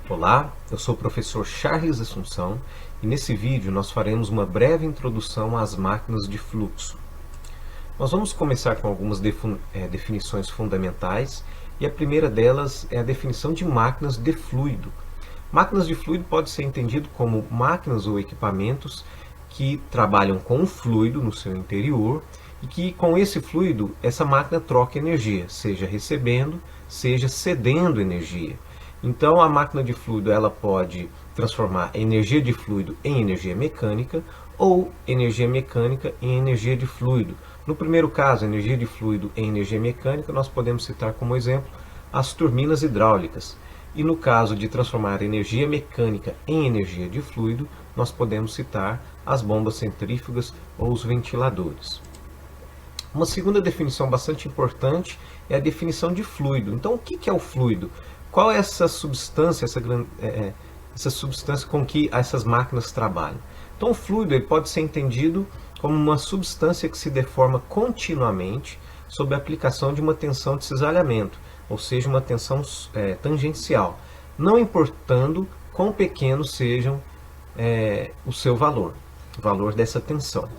Olá, eu sou o professor Charles Assunção e nesse vídeo nós faremos uma breve introdução às máquinas de fluxo. Nós vamos começar com algumas definições fundamentais e a primeira delas é a definição de máquinas de fluido. Máquinas de fluido pode ser entendido como máquinas ou equipamentos que trabalham com um fluido no seu interior e que com esse fluido essa máquina troca energia, seja recebendo, seja cedendo energia. Então a máquina de fluido ela pode transformar energia de fluido em energia mecânica ou energia mecânica em energia de fluido. No primeiro caso, energia de fluido em energia mecânica, nós podemos citar como exemplo as turbinas hidráulicas. E no caso de transformar energia mecânica em energia de fluido, nós podemos citar as bombas centrífugas ou os ventiladores. Uma segunda definição bastante importante é a definição de fluido. Então, o que é o fluido? Qual é essa substância, essa substância com que essas máquinas trabalham? Então, o fluido ele pode ser entendido como uma substância que se deforma continuamente sob a aplicação de uma tensão de cisalhamento, ou seja, uma tensão tangencial, não importando quão pequeno seja o seu valor, o valor dessa tensão.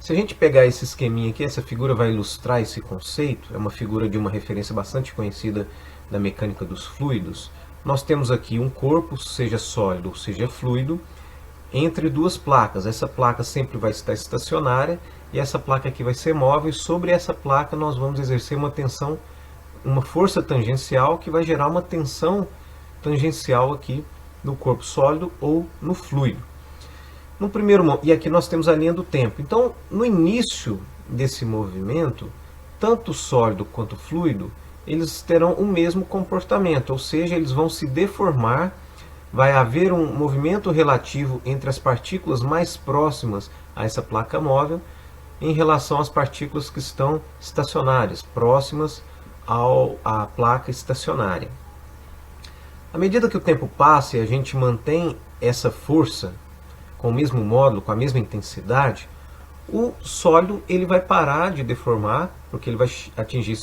Se a gente pegar esse esqueminha aqui, essa figura vai ilustrar esse conceito, é uma figura de uma referência bastante conhecida da mecânica dos fluidos. Nós temos aqui um corpo, seja sólido ou seja fluido, entre duas placas. Essa placa sempre vai estar estacionária e essa placa aqui vai ser móvel, e sobre essa placa nós vamos exercer uma tensão, uma força tangencial que vai gerar uma tensão tangencial aqui no corpo sólido ou no fluido. No primeiro, e aqui nós temos a linha do tempo. Então, no início desse movimento, tanto o sólido quanto o fluido, eles terão o mesmo comportamento, ou seja, eles vão se deformar, vai haver um movimento relativo entre as partículas mais próximas a essa placa móvel em relação às partículas que estão estacionárias, próximas à placa estacionária. À medida que o tempo passa e a gente mantém essa força com o mesmo módulo, com a mesma intensidade, o sólido ele vai parar de deformar, porque ele vai atingir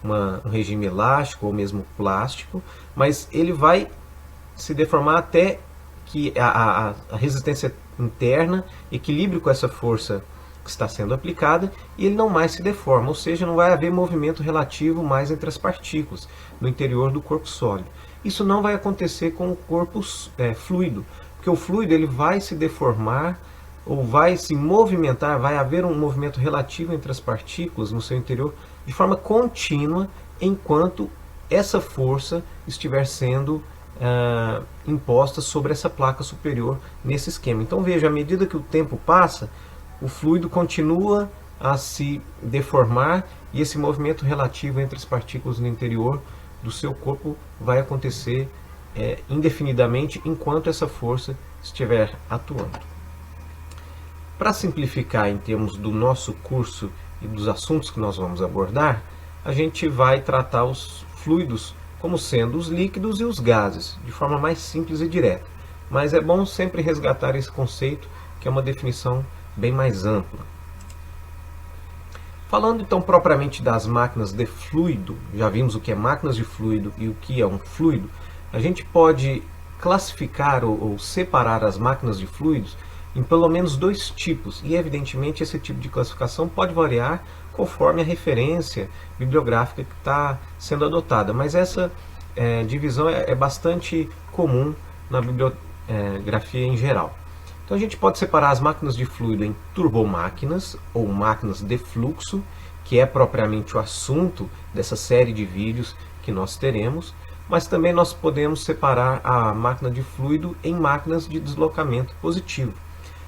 um regime elástico ou mesmo plástico, mas ele vai se deformar até que a resistência interna equilibre com essa força que está sendo aplicada e ele não mais se deforma, ou seja, não vai haver movimento relativo mais entre as partículas no interior do corpo sólido. Isso não vai acontecer com o corpo fluido, porque o fluido ele vai se deformar ou vai se movimentar, vai haver um movimento relativo entre as partículas no seu interior de forma contínua, enquanto essa força estiver sendo imposta sobre essa placa superior nesse esquema. Então veja, à medida que o tempo passa, o fluido continua a se deformar e esse movimento relativo entre as partículas no interior do seu corpo vai acontecer indefinidamente enquanto essa força estiver atuando. Para simplificar em termos do nosso curso e dos assuntos que nós vamos abordar, a gente vai tratar os fluidos como sendo os líquidos e os gases, de forma mais simples e direta. Mas é bom sempre resgatar esse conceito, que é uma definição bem mais ampla. Falando então propriamente das máquinas de fluido, já vimos o que é máquinas de fluido e o que é um fluido, a gente pode classificar ou separar as máquinas de fluidos em pelo menos dois tipos, e evidentemente esse tipo de classificação pode variar conforme a referência bibliográfica que está sendo adotada, mas essa divisão é bastante comum na bibliografia em geral. Então a gente pode separar as máquinas de fluido em turbomáquinas ou máquinas de fluxo, que é propriamente o assunto dessa série de vídeos que nós teremos, mas também nós podemos separar a máquina de fluido em máquinas de deslocamento positivo.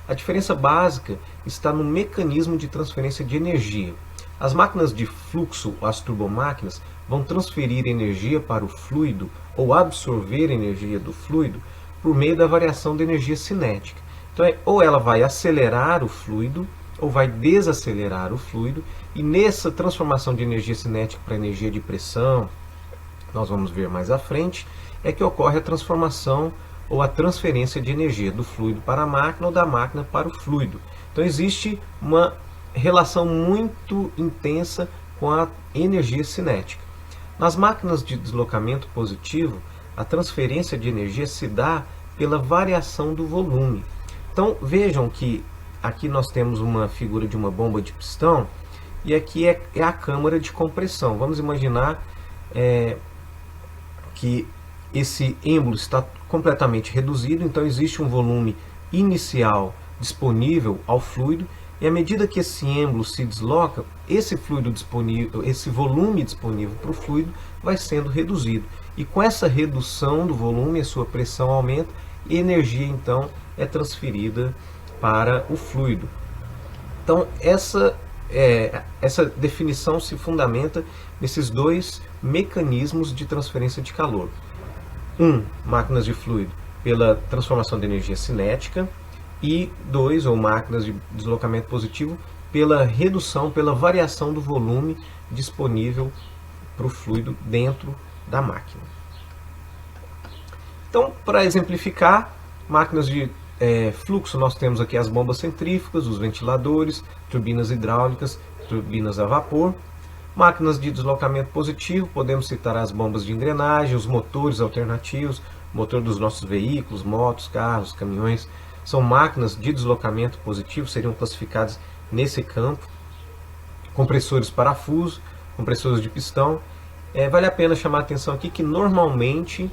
A diferença básica está no mecanismo de transferência de energia. As máquinas de fluxo, as turbomáquinas, vão transferir energia para o fluido ou absorver energia do fluido por meio da variação da energia cinética. Então, ou ela vai acelerar o fluido ou vai desacelerar o fluido, e nessa transformação de energia cinética para energia de pressão, nós vamos ver mais à frente, é que ocorre a transformação ou a transferência de energia do fluido para a máquina ou da máquina para o fluido. Então existe uma relação muito intensa com a energia cinética. Nas máquinas de deslocamento positivo, a transferência de energia se dá pela variação do volume. Então vejam que aqui nós temos uma figura de uma bomba de pistão e aqui é a câmara de compressão. Vamos imaginar que esse êmbolo está completamente reduzido, então existe um volume inicial disponível ao fluido, e à medida que esse êmbolo se desloca, esse fluido disponível, esse volume disponível para o fluido vai sendo reduzido. E com essa redução do volume, a sua pressão aumenta e a energia então é transferida para o fluido. Então essa definição se fundamenta nesses dois mecanismos de transferência de calor. Máquinas de fluido pela transformação de energia cinética, e ou máquinas de deslocamento positivo pela redução, pela variação do volume disponível para o fluido dentro da máquina. Então, para exemplificar, máquinas de fluxo, nós temos aqui as bombas centrífugas, os ventiladores, turbinas hidráulicas, turbinas a vapor. Máquinas de deslocamento positivo, podemos citar as bombas de engrenagem, os motores alternativos, motor dos nossos veículos, motos, carros, caminhões. São máquinas de deslocamento positivo, seriam classificadas nesse campo. Compressores parafuso, compressores de pistão. Vale a pena chamar a atenção aqui que normalmente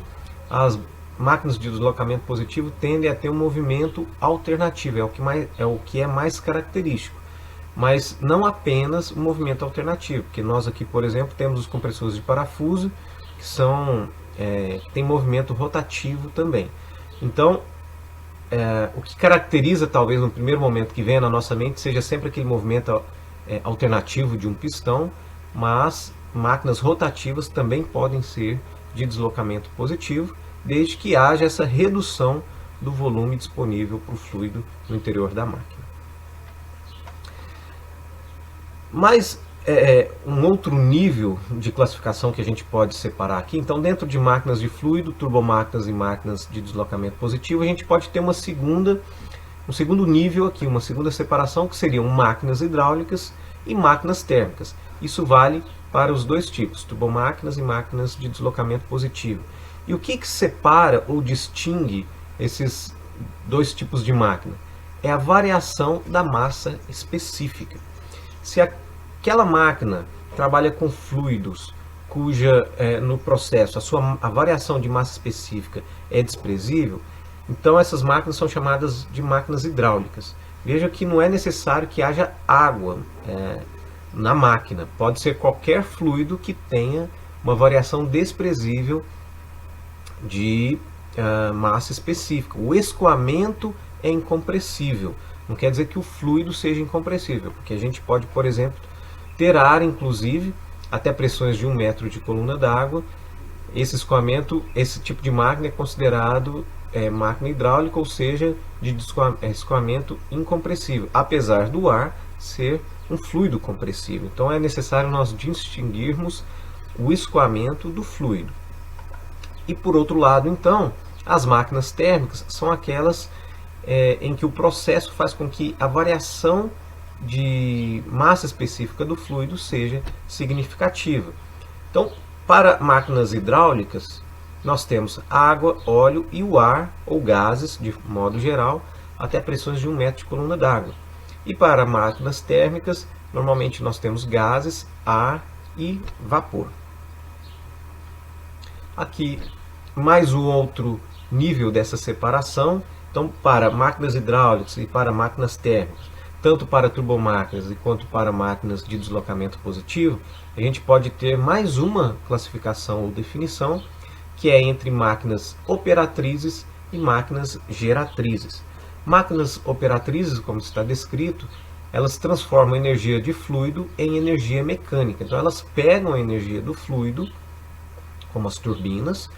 as máquinas de deslocamento positivo tendem a ter um movimento alternativo, é o que é mais característico. Mas não apenas o movimento alternativo, porque nós aqui, por exemplo, temos os compressores de parafuso, que tem movimento rotativo também. Então, o que caracteriza, talvez no primeiro momento que venha na nossa mente, seja sempre aquele movimento alternativo de um pistão, mas máquinas rotativas também podem ser de deslocamento positivo, desde que haja essa redução do volume disponível para o fluido no interior da máquina. Mas um outro nível de classificação que a gente pode separar aqui, então dentro de máquinas de fluido, turbomáquinas e máquinas de deslocamento positivo, a gente pode ter um segundo nível aqui, uma segunda separação, que seriam máquinas hidráulicas e máquinas térmicas. Isso vale para os dois tipos, turbomáquinas e máquinas de deslocamento positivo. E o que separa ou distingue esses dois tipos de máquina? É a variação da massa específica. Se aquela máquina trabalha com fluidos cuja no processo a variação de massa específica é desprezível, então essas máquinas são chamadas de máquinas hidráulicas. Veja que não é necessário que haja água na máquina, pode ser qualquer fluido que tenha uma variação desprezível de massa específica. O escoamento é incompressível. Não quer dizer que o fluido seja incompressível, porque a gente pode, por exemplo, ter ar, inclusive, até pressões de 1 metro de coluna d'água. Esse escoamento, esse tipo de máquina é considerado máquina hidráulica, ou seja, de escoamento incompressível, apesar do ar ser um fluido compressível. Então é necessário nós distinguirmos o escoamento do fluido. E por outro lado, então, as máquinas térmicas são aquelas em que o processo faz com que a variação de massa específica do fluido seja significativa. Então, para máquinas hidráulicas, nós temos água, óleo e o ar, ou gases, de modo geral, até pressões de 1 metro de coluna d'água. E para máquinas térmicas, normalmente nós temos gases, ar e vapor. Aqui, mais um outro nível dessa separação. Então, para máquinas hidráulicas e para máquinas térmicas, tanto para turbomáquinas quanto para máquinas de deslocamento positivo, a gente pode ter mais uma classificação ou definição, que é entre máquinas operatrizes e máquinas geratrizes. Máquinas operatrizes, como está descrito, elas transformam a energia de fluido em energia mecânica. Então, elas pegam a energia do fluido, como as turbinas,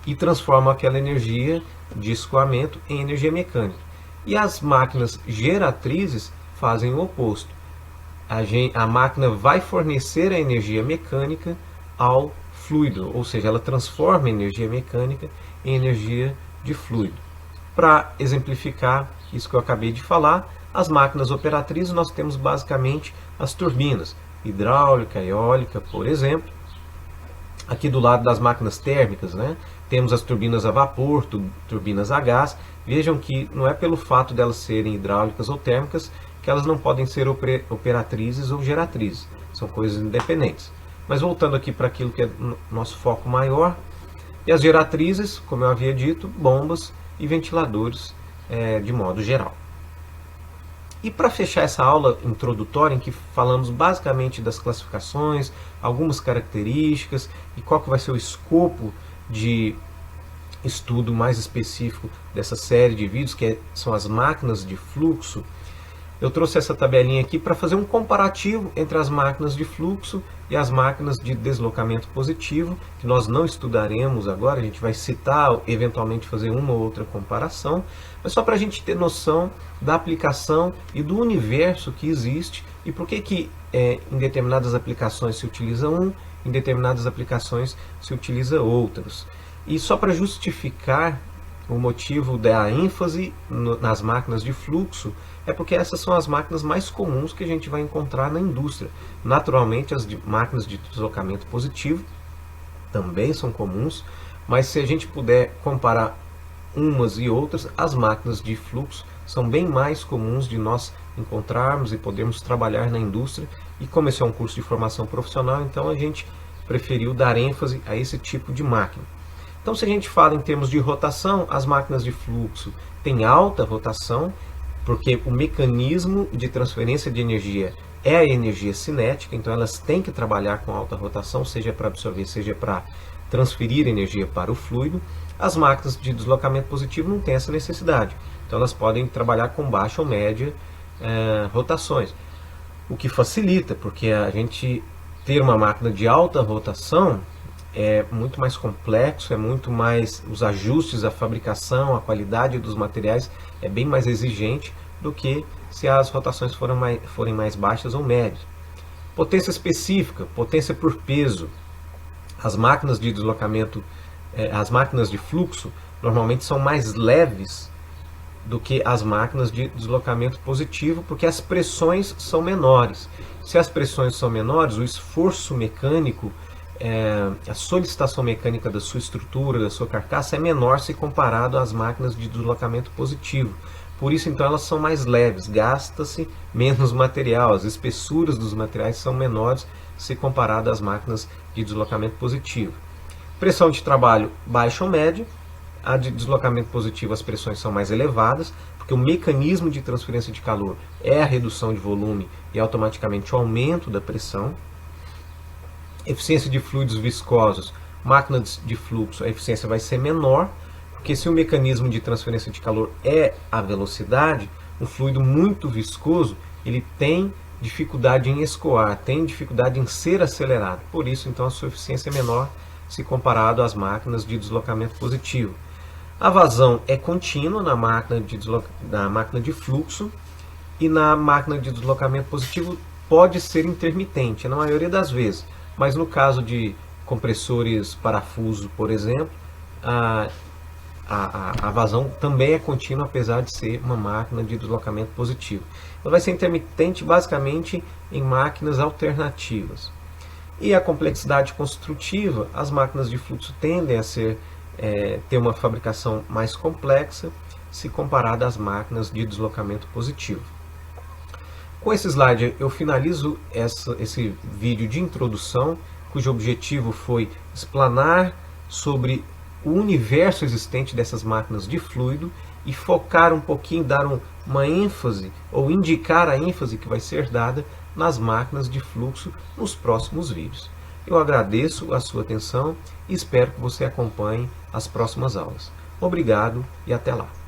e transformam aquela energia de escoamento em energia mecânica. E as máquinas geratrizes fazem o oposto. A máquina vai fornecer a energia mecânica ao fluido, ou seja, ela transforma a energia mecânica em energia de fluido. Para exemplificar isso que eu acabei de falar, as máquinas operatrizes nós temos basicamente as turbinas, hidráulica, eólica, por exemplo. Aqui do lado das máquinas térmicas, Temos as turbinas a vapor, turbinas a gás. Vejam que não é pelo fato delas serem hidráulicas ou térmicas que elas não podem ser operatrizes ou geratrizes. São coisas independentes. Mas voltando aqui para aquilo que é nosso foco maior, e as geratrizes, como eu havia dito, bombas e ventiladores de modo geral. E para fechar essa aula introdutória, em que falamos basicamente das classificações, algumas características e qual que vai ser o escopo de estudo mais específico dessa série de vídeos, são as máquinas de fluxo, eu trouxe essa tabelinha aqui para fazer um comparativo entre as máquinas de fluxo e as máquinas de deslocamento positivo, que nós não estudaremos agora, a gente vai citar, eventualmente fazer uma ou outra comparação, mas só para a gente ter noção da aplicação e do universo que existe e por que em determinadas aplicações se utiliza um, em determinadas aplicações se utiliza outros. E só para justificar o motivo da ênfase nas máquinas de fluxo, é porque essas são as máquinas mais comuns que a gente vai encontrar na indústria. Naturalmente, as máquinas de deslocamento positivo também são comuns, mas se a gente puder comparar umas e outras, as máquinas de fluxo são bem mais comuns de nós encontrarmos e podermos trabalhar na indústria. E como esse é um curso de formação profissional, então a gente preferiu dar ênfase a esse tipo de máquina. Então, se a gente fala em termos de rotação, as máquinas de fluxo têm alta rotação, porque o mecanismo de transferência de energia é a energia cinética, então elas têm que trabalhar com alta rotação, seja para absorver, seja para transferir energia para o fluido. As máquinas de deslocamento positivo não têm essa necessidade, então elas podem trabalhar com baixa ou média rotações, o que facilita, porque a gente ter uma máquina de alta rotação é muito mais complexo, é muito mais, os ajustes, a fabricação, a qualidade dos materiais é bem mais exigente do que se as rotações forem mais baixas ou médias. Potência específica, potência por peso. As máquinas de deslocamento, as máquinas de fluxo normalmente são mais leves do que as máquinas de deslocamento positivo, porque as pressões são menores. Se as pressões são menores, o esforço mecânico, a solicitação mecânica da sua estrutura, da sua carcaça é menor se comparado às máquinas de deslocamento positivo. Por isso, então, elas são mais leves, gasta-se menos material, as espessuras dos materiais são menores se comparado às máquinas de deslocamento positivo. Pressão de trabalho baixa ou média, a de deslocamento positivo as pressões são mais elevadas, porque o mecanismo de transferência de calor é a redução de volume e automaticamente o aumento da pressão. Eficiência de fluidos viscosos, máquinas de fluxo, a eficiência vai ser menor, porque se o mecanismo de transferência de calor é a velocidade, um fluido muito viscoso, ele tem dificuldade em escoar, tem dificuldade em ser acelerado. Por isso, então, a sua eficiência é menor se comparado às máquinas de deslocamento positivo. A vazão é contínua na máquina de fluxo e na máquina de deslocamento positivo pode ser intermitente, na maioria das vezes. Mas no caso de compressores parafuso, por exemplo, a vazão também é contínua, apesar de ser uma máquina de deslocamento positivo. Ela vai ser intermitente basicamente em máquinas alternativas. E a complexidade construtiva, as máquinas de fluxo tendem a ter uma fabricação mais complexa se comparada às máquinas de deslocamento positivo. Com esse slide eu finalizo esse vídeo de introdução, cujo objetivo foi explanar sobre o universo existente dessas máquinas de fluido e focar um pouquinho, dar uma ênfase ou indicar a ênfase que vai ser dada nas máquinas de fluxo nos próximos vídeos. Eu agradeço a sua atenção e espero que você acompanhe as próximas aulas. Obrigado e até lá!